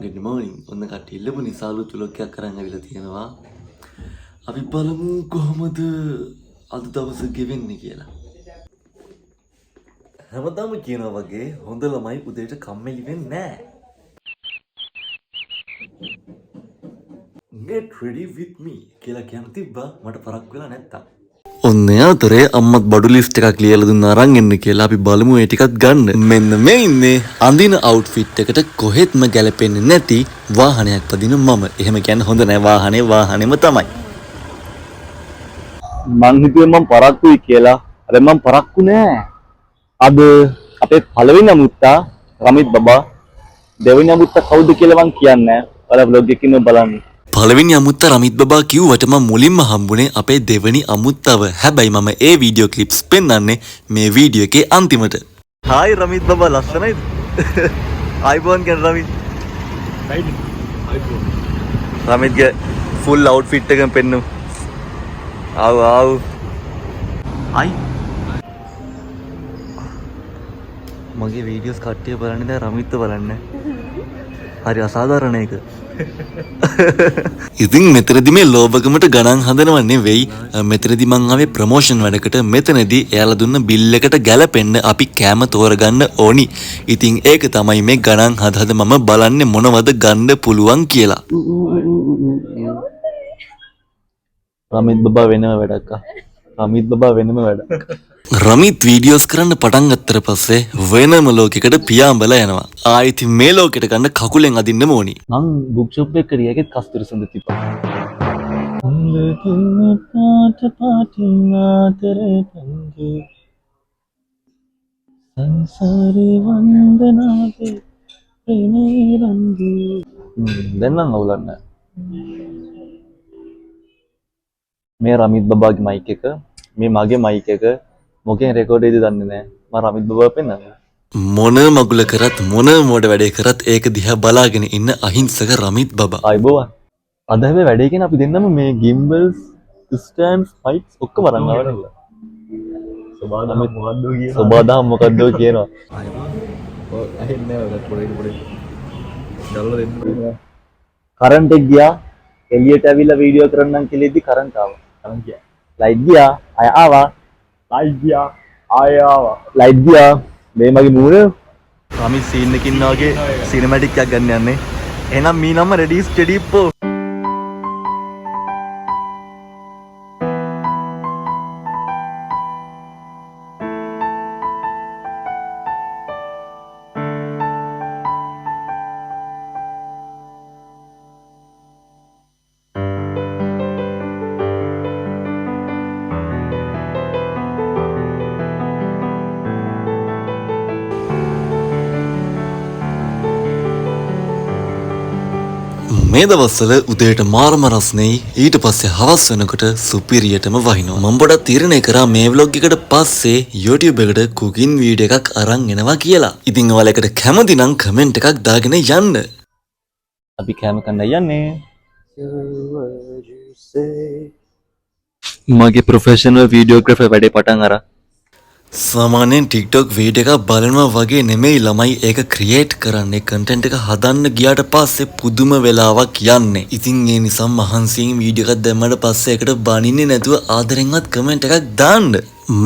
Good morning. ඔන්න කට්ටිය ඉල්ලපු නිසා අලුත් vlog එකක් අරන් ආවිලා තියෙනවා. අපි බලමු කොහොමද අද දවස ගෙවෙන්නේ කියලා. හැමදාම කියනවා වගේ හොඳ ළමයි උදේට කම්මැලි වෙන්නේ නැහැ. Get ready with me කියලා කියන්න තිබ්බා මට පරක් වෙලා නැත්තම්. ඔන්න යාතරේ අම්මත් බඩු ලිස්ට් එකක් ලියලා දුන්න අරන් එන්න කියලා අපි බලමු ඒ ටිකත් ගන්න. මෙන්න මේ ඉන්නේ අඳින අවුට්ෆිට් එකට කොහෙත්ම ගැලපෙන්නේ නැති වාහනයක් පදින මම. එහෙම කියන්න හොඳ නෑ වාහනේම තමයි. මං හිතුවේ මං පරක්කුයි කියලා. අර මං පරක්කු නෑ. අද අපේ පළවෙනි අමුත්තා රමිත් බබා දෙවෙනි අමුත්තා කවුද කියලා මං කියන්නේ. ඔයාලා vlog එකකින් බලන්න. පළවෙනි අමුත්තා රමිත් බබා කිව්වට මම මුලින්ම හම්බුනේ අපේ දෙවෙනි අමුත්තව. හැබැයි මම ඒ වීඩියෝ ක්ලිප්ස් පෙන්වන්නේ මේ වීඩියෝ එකේ අන්තිමට. හායි රමිත් බබා ලස්සනයිද? අයිෆෝන් කියන රමිත්. රමිත්ගේ ෆුල් අවුට්ෆිට් එකම පෙන්නමු. ආව්. අයි. මගේ වීඩියෝස් කට්ටිය බලන්නේ දැන් රමිත්ව බලන්නේ. හරි අසාධාරණ එක. ඉතින් මෙතනදි මේ ලෝභකමට ගණන් හදනව නෙවෙයි. මෙතනදි මං ආවේ ප්‍රොමෝෂන් වැඩකට. මෙතනදි එයාලා දුන්න බිල් එකට ගැලපෙන්න අපි කෑම තෝරගන්න ඕනි. ඉතින් ඒක තමයි මේ ගණන් හද මම බලන්නේ මොනවද ගන්න පුළුවන් කියලා. රමිත් බබා වෙනම වැඩක් රමිත් බබා වෙනම වැඩක්. රමිත් වීඩියෝස් කරන්න පටන් ගත්තට පස්සේ වෙනම ලෝකයකට පියාඹලා යනවා. ආයිත් මේ ලෝකෙට ගන්න කකුලෙන් අදින්න ඕනි. මං බුක් ෂොප් එක කරියගෙත් කස්තුරි සඳ තිබ්බා. සංසාරේ වන්දනාවේ ප්‍රේමේ රංගු. දැන් නම් අවුලක් නැහැ. මේ රමිත් බබාගේ මයික් එක, මේ මගේ මයික් එක මොකෙන් රෙකෝඩ් වෙයිද දන්නේ නැහැ. මම රමිත් බබා පෙන්නන්න. මොන මගුල කරත් මොන මොඩ වැඩේ කරත් ඒක දිහා බලාගෙන ඉන්න අහිංසක රමිත් බබා. අයිබෝවන්. අද හැබැයි වැඩේ කියන අපි දෙන්නම මේ gimbals, stands, mics ඔක්කොම අරන් ආවනේ. සබාදා මොකද්ද කියනවා. ඔය ඇහෙන්නේ නැහැ පොඩි. ගල්ලා දෙන්න. කරන්ට් එක ගියා. එළියට ඇවිල්ලා වීඩියෝ කරන්නම් කියලාදී කරන්ට් ආවා. කරන්ට් ගියා. ලයිට් ගියා. ආය ආවා. ලයිට් ගියා. ආය ආවා. ලයිට් ගියා. මේ මගේ මූණ රමිත් සීන් එකකින් වාගේ සිනමැටික් එකක් ගන්න යන්නේ. එහෙනම් මී නම රෙඩි ස්ටඩි පෝ. මේ දවස්වල උදේට මාරම රස්නෙයි ඊට පස්සේ හවස් වෙනකොට සුපිරියටම වහිනවා. මම පොඩක් තීරණය කරා මේ vlog එකට පස්සේ YouTube එකට කුකින් වීඩියෝ එකක් අරන් එනවා කියලා. ඉතින් ඔයාලා එකට කැමති නම් කමෙන්ට් එකක් දාගෙන යන්න. අපි කැම කන්න යන්නේ. මගේ ප්‍රොෆෙෂනල් වීඩියෝග්‍රැෆර් වැඩේ පටන් අරන්. සාමාන්‍යයෙන් TikTok වීඩියෝ එකක් බලනවා වගේ නෙමෙයි ළමයි ඒක ක්‍රියේට් කරන්නේ. කන්ටෙන්ට් එක හදන්න ගියාට පස්සේ පුදුම වෙලාවක් යන්නේ. ඉතින් ඒ නිසා මහන්සියෙන් වීඩියෝ එකක් දැම්මට පස්සේ ඒකට බනින්නේ නැතුව ආදරෙන්වත් කමෙන්ට් එකක් දාන්න.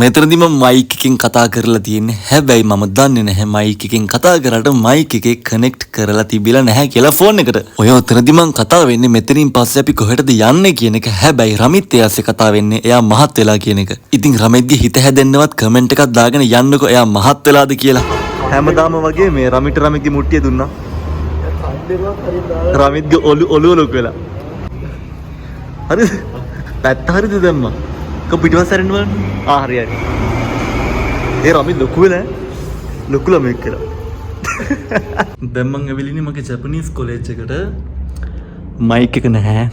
මෙතනදි මම මයික් එකෙන් කතා කරලා තියෙන්නේ. හැබැයි මම දන්නේ නැහැ මයික් එකෙන් කතා කරාට මයික් එකේ කනෙක්ට් කරලා තිබිලා නැහැ කියලා ෆෝන් එකට. ඔය උතරදි මං කතා වෙන්නේ මෙතනින් පස්සේ අපි කොහෙටද යන්නේ කියන එක. හැබැයි රමිත් එයාසේ කතා වෙන්නේ එයා මහත් වෙලා කියන එක. ඉතින් රමිත්ගේ හිත හැදෙන්නවත් කමෙන්ට් එකක් දාගෙන යන්නකෝ එයා මහත් වෙලාද කියලා. හැමදාම වගේ මේ රමිත්ගේ මුට්ටිය දුන්නා. රමිත්ගේ ඔළුව ලොකු වෙලා. හරිද? පැත්ත හරිද දැම්මා? පිටිපස්ස හැරෙන්න බලන්න. හරි. ඒ රමිත් ලොකු වෙලා ලොකු ළමෙක් කියලා. දැන් මං ඇවිල්ලා මගේ ජපනීස් කොලෙජ් එකට. මයික් එක නැහැ.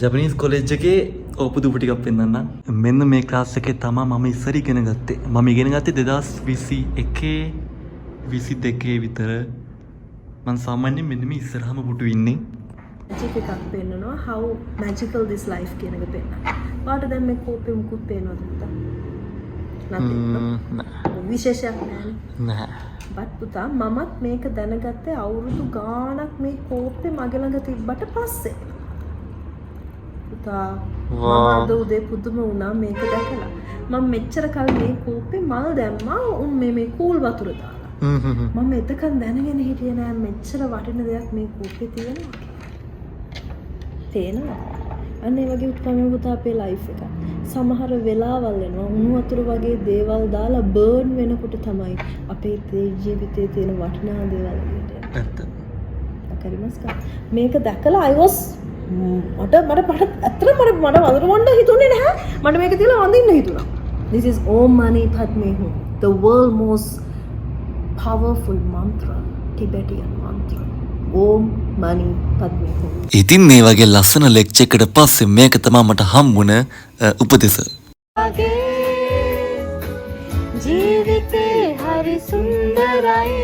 ජපනීස් කොලෙජ් එකේ ඔපුදුපු ටිකක් පෙන්නන්න. මෙන්න මේ ක්ලාස් එකේ තමයි මම ඉස්සර ඉගෙන ගත්තේ. මම ඉගෙන ගත්තේ 2021 22 විතර. මං සාමාන්‍යයෙන් මෙන්න මේ ඉස්සරහම පුටු ඉන්නේ. magic එකක් පෙන්නනවා how magical this life කියන එක පෙන්නනවා. ඔයාලට දැන් මේ කෝපේ මුකුත් පේනවද නැත්නම්? නැති. විශේෂයක් නැහැ. නෑ. බත් පුතා මමත් මේක දැනගත්තේ අවුරුදු ගාණක් මේ කෝප්පේ මගේ ළඟ තිබ්බට පස්සේ. පුතා මම අද උදේ පුදුම වුණා මේක දැකලා. මම මෙච්චර කල් මේ කෝප්පේ මල් දැම්මා උන් මේ කූල් වතුර දාලා. මම එතකන් දැනගෙන හිටියේ නෑ මෙච්චර වටින දෙයක් මේ කෝප්පේ තියෙනවා. තේනවා. අන්න ඒ වගේ උත්කමයේ පුතා අපේ ලයිෆ් එක. සමහර වෙලාවල් එනවා උණු වතුර වගේ දේවල් දාලා බර්න් වෙනකොට තමයි අපේ ජීවිතයේ තියෙන වටිනා දේවල් එන්නේ. ඇත්ත. අකරිමස්කා මේක දැකලා I was මට ඇත්තටම මට වතුර වොන්න හිතුනේ නැහැ. මට මේක තියලා වඳින්න හිතුණා. This is Om Mani Padme Hum, the world most powerful mantra, Tibetan mantra. Om Mani Padme Hum. ඉතින් මේ වගේ ලස්සන ලෙක්චර් එකකට පස්සේ මේක තමයි මට හම්බුණ උපදෙස. ජීවිතේ හරි සුන්දරයි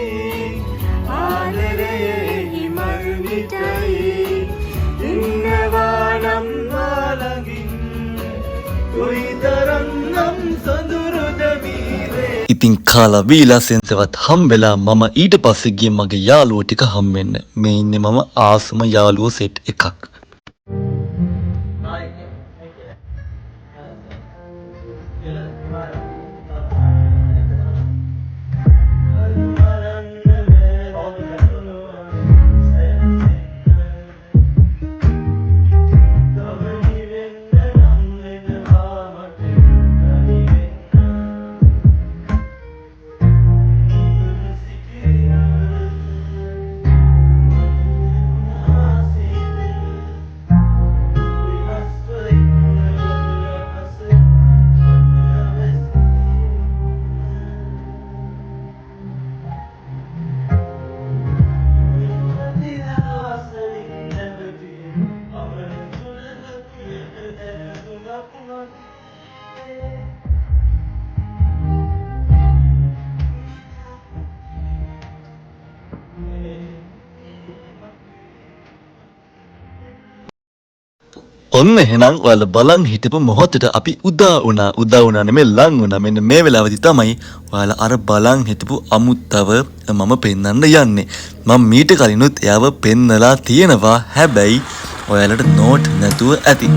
ආදරේ හිමල් මිටයි ඉන්නවා නම් වාලගින් කොයිතරම්නම් සඳුරුද මීරේ. ඉතින් කාලා බීලා සෙන්සවත් හම්බෙලා මම ඊට පස්සේ ගියේ මගේ යාළුවෝ ටික හම්බෙන්න. මේ ඉන්නේ මම ආසම යාළුවෝ සෙට් එකක්. ඔන්න එහෙනම් ඔයාලා බලන් හිටපු මොහොතට අපි උදා වුණා නෙමෙයි ලං වුණා. මෙන්න මේ වෙලාවදී තමයි ඔයාලා අර බලන් හිටපු අමුත්තව මම පෙන්වන්න යන්නේ. මම මීට කලිනුත් එයාව පෙන්නලා තියෙනවා. හැබැයි ඔයාලට නෝට් නැතුව ඇති.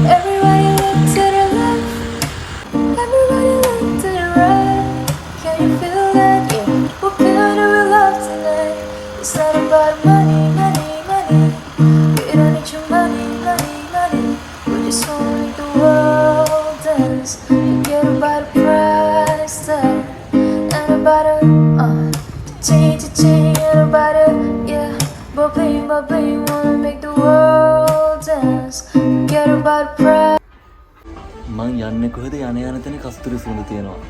මං යන්නේ කොහෙද? යන තැන කස්තුරි සුවඳ තියෙනවා.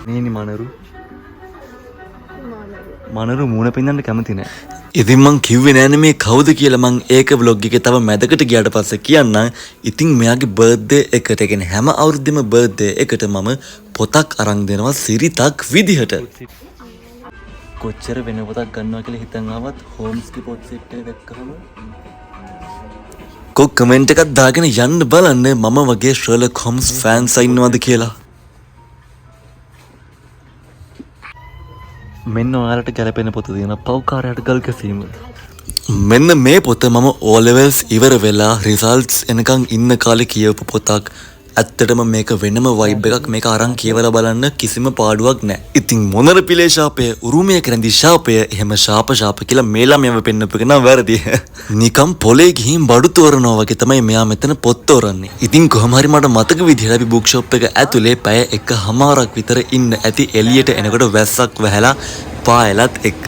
මේනි මනරු මූණ පෙන්වන්න කැමති නෑ. ඉතින් මං කිව්වේ නෑනේ මේ කවුද කියලා. මං ඒක vlog එකේ තව මැදකට ගියාට පස්සේ කියන්නම්. ඉතින් මෙයාගේ බර්ත්ඩේ එකට, කියන්නේ හැම අවුරුද්දෙම බර්ත්ඩේ එකට මම පොතක් අරන් දෙනවා සිරිතක් විදිහට. කොච්චර වෙන පොතක් ගන්නවා කියලා හිතන් ආවත් හෝම්ස්ගේ පොත් සෙට් එක දැක්කම කමෙන්ට් එකක් දාගෙන යන්න බලන්න මම වගේ ෂර්ලොක් හෝම්ස් ෆෑන්ස් ඉන්නවද කියලා. මෙන්න ඔයාලට ගැලපෙන පොත තියෙන පව්කාරයට ගල් ගැසීම. මෙන්න මේ පොත මම O levels ඉවර වෙලා රිසල්ට්ස් එනකන් ඉන්න කාලේ කියවපු පොතක්. ඇත්තටම මේක වෙනම වයිබ් එකක්. මේක අරන් කියවලා බලන්න කිසිම පාඩුවක් නැහැ. ඉතින් මොනර පිලේ ශාපය, උරුමයේ කරන්දි ශාපය, එහෙම ශාප කියලා මේ ළමයව පෙන්නපු එක නම් වැරදි. නිකම් පොලේ ගිහින් බඩු තෝරනවා වගේ තමයි මෙයා මෙතන පොත් තෝරන්නේ. ඉතින් කොහොම හරි මට මතක විදිහට අපි බුක් ෂොප් එක ඇතුලේ පැය එකමාරක් විතර ඉන්න ඇති. එළියට එනකොට වැස්සක් වැහැලා පායලත් එක්ක.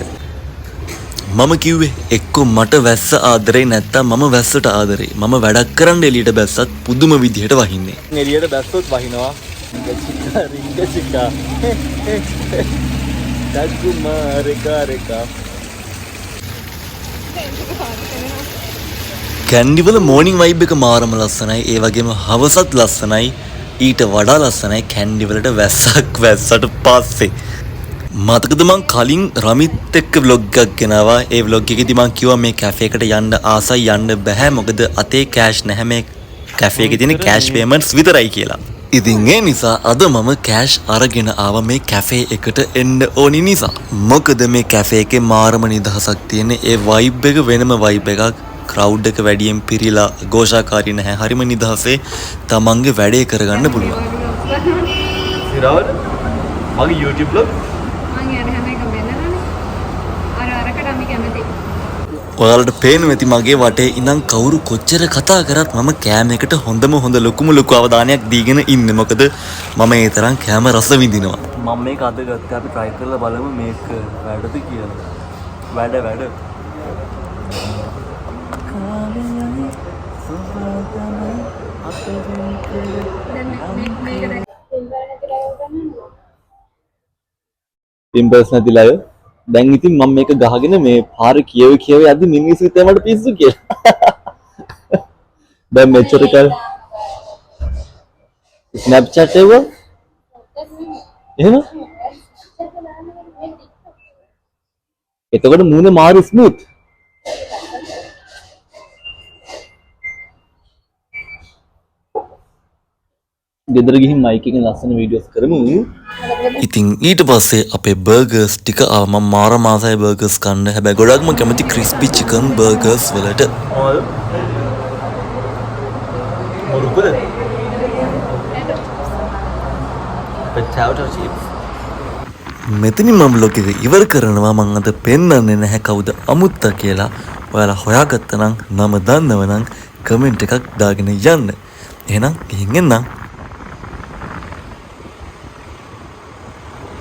මම කිව්වේ එක්කෝ මට වැස්ස ආදරේ නැත්තම් මම වැස්සට ආදරේ. මම වැඩක් කරන්න එළියට බැස්සත් පුදුම විදිහට වහින්නේ. එළියට බැස්සොත් වහිනවා. රිංගචිකා. රෙකා. කැන්ඩිවල මෝර්නිං වයිබ් එක මාරම ලස්සනයි. ඒ වගේම හවසත් ලස්සනයි. ඊට වඩා ලස්සනයි කැන්ඩිවලට වැස්සට පස්සේ. මතකද මං කලින් රමිත් එක්ක vlog එකක් ගෙනාවා. ඒ vlog එකේදී මං කිව්වා මේ කැෆේ එකට යන්න ආසයි යන්න බෑ මොකද අතේ කෑෂ් නැහැ. මේ කැෆේ එකේ තියෙන කෑෂ් පේමන්ට්ස් විතරයි කියලා. ඉතින් ඒ නිසා අද මම කෑෂ් අරගෙන ආව මේ කැෆේ එකට එන්න ඕනි නිසා. මොකද මේ කැෆේ එකේ මාරම නිදහසක් තියෙන. ඒ වයිබ් එක වෙනම වයිබ් එකක්. ක්‍රවුඩ් එක වැඩියෙන් පිරීලා ഘോഷාකාරී නැහැ. හරිම නිදහසේ තමන්ගේ වැඩේ කරගන්න පුළුවන්. සිරාවද? මගේ YouTube vlog ඔයාලට පේනවා ඇති මගේ වටේ ඉඳන් කවුරු කොච්චර කතා කරත් මම කෑම එකට හොඳම හොඳ ලොකුම ලොකු අවධානයක් දීගෙන ඉන්නේ. මොකද මම ඒ තරම් කෑම රස විඳිනවා. මම මේක අද ගත්තා. අපි try කරලා බලමු මේක වැඩද කියලා. වැඩ. පිම්පල්ස් නැතිලා අය. දැන් ඉතින් මම මේක ගහගෙන මේ පාරේ කියව යද්දි මිනිස්සු හිතේ මට පිස්සු කියලා. දැන් මෙච්චර කල් Snapchat එක එහෙම එතකොට මූණේ මාරු ස්මූත්. ගෙදර ගිහින් මයික් එකෙන් ලස්සන වීඩියෝස් කරමු. ඉතින් ඊට පස්සේ අපේ බර්ගර්ස් ටික ආව. මම මාර මාසයි බර්ගර්ස් කන්න. හැබැයි ගොඩක්ම කැමති ක්‍රිස්පි චිකන් බර්ගර්ස් වලට. මොරුකුද? පෙට්ටාවටෝ චිප්ස්. මෙතනින් මම vlog එක ඉවර කරනවා. මම අද පෙන්වන්නේ නැහැ කවුද අමුත්තා කියලා. ඔයාලා හොයාගත්තා නම් නම දන්නව නම් කමෙන්ට් එකක් දාගෙන යන්න. එහෙනම් ගිහින් එන්න.